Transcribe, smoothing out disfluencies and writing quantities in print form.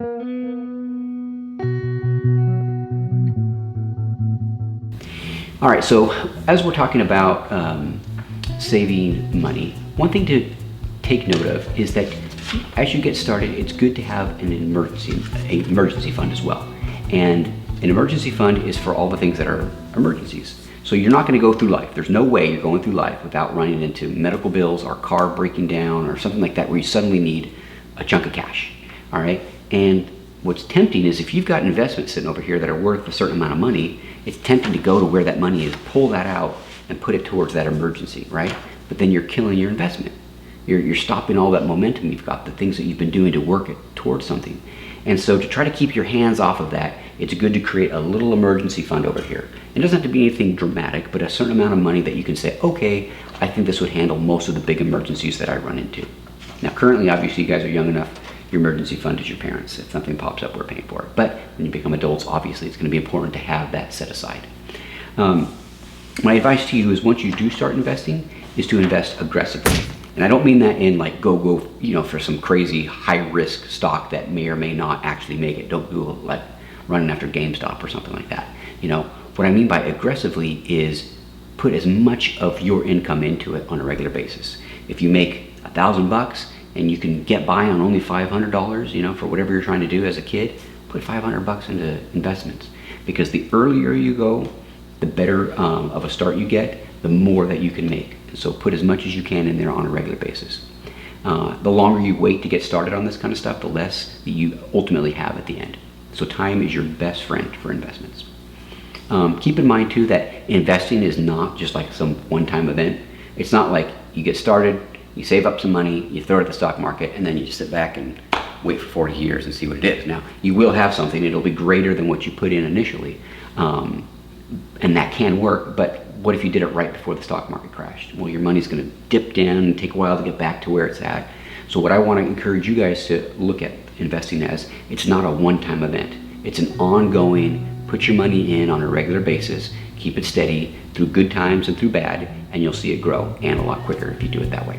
All right, so as we're talking about saving money, one thing to take note of is that as you get started, it's good to have an emergency fund as well. And an emergency fund is for all the things that are emergencies. So you're not going to go through life. There's no way you're going through life without running into medical bills or car breaking down or something like that where you suddenly need a chunk of cash. All right, and what's tempting is if you've got investments sitting over here that are worth a certain amount of money, it's tempting to go to where that money is, pull that out and put it towards that emergency, right? But then you're killing your investment. You're stopping all that momentum you've got, the things that you've been doing to work it towards something. And so to try to keep your hands off of that, it's good to create a little emergency fund over here. It doesn't have to be anything dramatic, but a certain amount of money that you can say, okay, I think this would handle most of the big emergencies that I run into. Now currently, obviously you guys are young enough, your emergency fund is your parents. If something pops up, we're paying for it. But when you become adults, obviously it's going to be important to have that set aside. My advice to you is once you do start investing, is to invest aggressively. And I don't mean that in like go, for some crazy high risk stock that may or may not actually make it. Don't go like running after GameStop or something like that. What I mean by aggressively is put as much of your income into it on a regular basis. If you make $1,000 and you can get by on only $500, for whatever you're trying to do as a kid, put $500 into investments. Because the earlier you go, the better of a start you get, the more that you can make. So put as much as you can in there on a regular basis. The longer you wait to get started on this kind of stuff, the less that you ultimately have at the end. So time is your best friend for investments. Keep in mind too that investing is not just like some one-time event. It's not like you get started, you save up some money, you throw it at the stock market, and then you just sit back and wait for 40 years and see what it is. Now, you will have something, it'll be greater than what you put in initially. And that can work, but what if you did it right before the stock market crashed? Well, your money's gonna dip down and take a while to get back to where it's at. So what I wanna encourage you guys to look at investing as, it's not a one-time event. It's an ongoing, put your money in on a regular basis, keep it steady through good times and through bad, and you'll see it grow, and a lot quicker if you do it that way.